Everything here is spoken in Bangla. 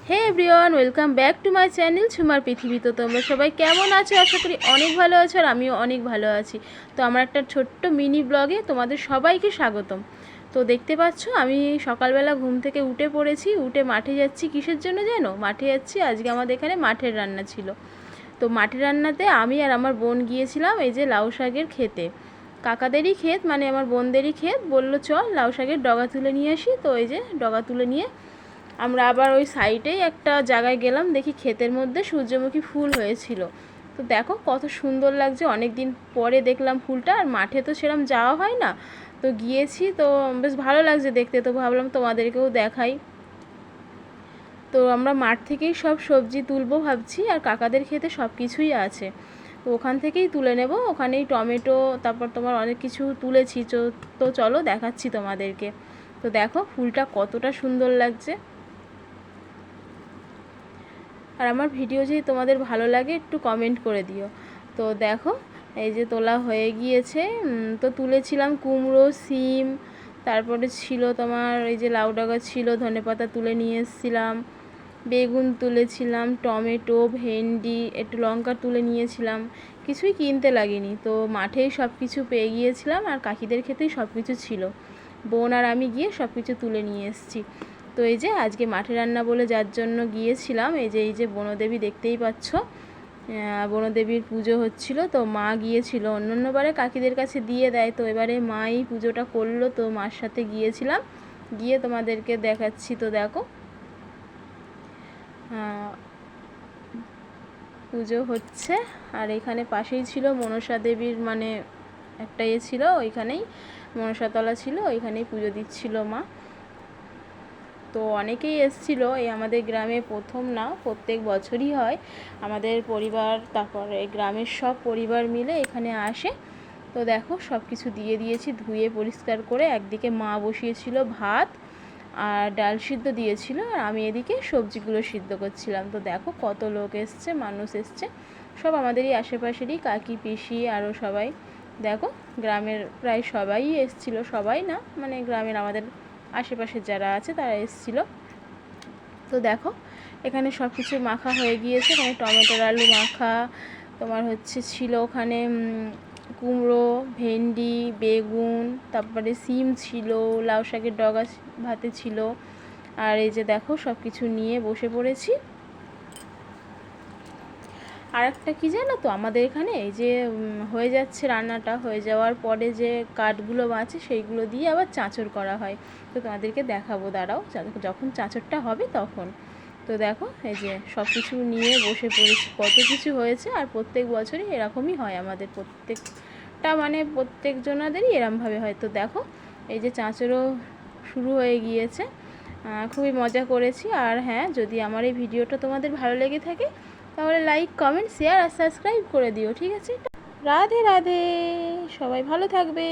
Hey everyone, welcome back to my channel ঝুমার পৃথিবী। তো তোমরা সবাই কেমন আছো? আশা করি অনেক ভালো আছো, আর আমিও অনেক ভালো আছি। তো আমার একটা ছোট্ট মিনি ব্লগে তোমাদের সবাইকে স্বাগতম। তো দেখতে পাচ্ছ আমি সকালবেলা ঘুম থেকে উঠে পড়েছি, উঠে মাঠে যাচ্ছি। কিসের জন্য জানো? মাঠে যাচ্ছি, আজকে আমাদের এখানে মাঠের রান্না ছিল। তো মাঠের রান্নাতে আমি আর আমার বোন গিয়েছিলাম এই যে লাউ শাকের খেতে। কাকাদেরই ক্ষেত, মানে আমার বোনদেরই ক্ষেত। বললো চল লাউ শাকের ডগা তুলে নিয়ে আসি। তো এই যে ডগা তুলে নিয়ে আমরা আবার ওই সাইডেই একটা জায়গায় গেলাম, দেখি ক্ষেতের মধ্যে সূর্যমুখী ফুল হয়েছিল। তো দেখো কত সুন্দর লাগছে, অনেক দিন পরে দেখলাম ফুলটা। আর মাঠে তো সেরকম যাওয়া হয় না, তো গিয়েছি, তো বেশ ভালো লাগছে দেখতে। তো ভাবলাম তোমাদেরকেও দেখাই। তো আমরা মাঠ থেকেই সব সবজি তুলবো ভাবছি, আর কাকাদের ক্ষেতে সব কিছুই আছে, তো ওখান থেকেই তুলে নেব। ওখানেই টমেটো, তারপর তোমার অনেক কিছু তুলেছি। তো চলো দেখাচ্ছি তোমাদেরকে। তো দেখো ফুলটা কতটা সুন্দর লাগছে। আর আমার ভিডিও যদি তোমাদের ভালো লাগে একটু কমেন্ট করে দিও। তো দেখো এই যে তোলা হয়ে গিয়েছে। তো তুলেছিলাম কুমড়ো, সিম, তারপরে ছিল তোমার এই যে লাউ ডাগা ছিল, ধনেপাতা তুলে নিয়ে এসেছিলাম, বেগুন তুলেছিলাম, টমেটো, ভেন্ডি, একটু লঙ্কা তুলে নিয়েছিলাম। কিছুই কিনতে লাগেনি, তো মাঠেই সব কিছু পেয়ে গিয়েছিলাম, আর কাকিদের ক্ষেতেই সব কিছু ছিল। বোন আর আমি গিয়ে সব কিছু তুলে নিয়ে এসেছি। তো এই যে আজকে মাঠে রান্না বলে যার জন্য গিয়েছিলাম, এই যে বনদেবী দেখতেই পাচ্ছ, বনদেবীর পুজো হচ্ছিল। তো মা গিয়েছিল, অন্যান্যবারে কাকিদের কাছে দিয়ে দেয়, তো এবারে মাই পুজোটা করলো। তো মার সাথে গিয়েছিলাম, গিয়ে তোমাদেরকে দেখাচ্ছি। তো দেখো পুজো হচ্ছে, আর এখানে পাশেই ছিল মনসা দেবীর, মানে একটা ছিল, ওইখানেই মনসাতলা ছিল, ওইখানেই পুজো দিচ্ছিল মা। তো অনেকেই এসেছিলো, এই আমাদের গ্রামে প্রথম না, প্রত্যেক বছরই হয়। আমাদের পরিবার, তারপরে গ্রামের সব পরিবার মিলে এখানে আসে। তো দেখো সব কিছু দিয়ে দিয়েছি ধুয়ে পরিষ্কার করে। একদিকে মা বসিয়েছিল ভাত আর ডাল সিদ্ধ দিয়েছিল, আর আমি এদিকে সবজিগুলো সিদ্ধ করছিলাম। তো দেখো কত লোক এসছে, মানুষ এসছে, সব আমাদেরই আশেপাশেরই, কাকি, পিসি, আরও সবাই। দেখো গ্রামের প্রায় সবাই এসছিল, সবাই না, মানে গ্রামের আমাদের আশেপাশের যারা আছে তারা এসছিল। তো দেখো এখানে সব কিছু মাখা হয়ে গিয়েছে। এখানে টমেটোর আলু মাখা তোমার ছিল, ওখানে কুমড়ো, ভেন্ডি, বেগুন, তারপরে সিম ছিল, লাউ শাকের ডগা ভাতে ছিল। আর এই যে দেখো সব কিছু নিয়ে বসে পড়েছি। আর একটা কী জানো তো, আমাদের এখানে এই যে হয়ে যাচ্ছে, রান্নাটা হয়ে যাওয়ার পরে যে কাঠগুলো বাঁচে সেইগুলো দিয়ে আবার চাঁচড় করা হয়। তো তোমাদেরকে দেখাবো, দাঁড়াও, যখন চাঁচড়টা হবে তখন। তো দেখো এই যে সব কিছু নিয়ে বসে পড়েছি, কত কিছু হয়েছে। আর প্রত্যেক বছরই এরকমই হয় আমাদের, প্রত্যেকটা মানে প্রত্যেকজনাদেরই এরমভাবে হয়। তো দেখো এই যে চাঁচড়ও শুরু হয়ে গিয়েছে। খুবই মজা করেছি। আর হ্যাঁ, যদি আমার এই ভিডিওটা তোমাদের ভালো লেগে থাকে তাহলে লাইক, কমেন্ট, শেয়ার আর সাবস্ক্রাইব করে দিও, ঠিক আছে? রাধে রাধে, সবাই ভালো থাকবে।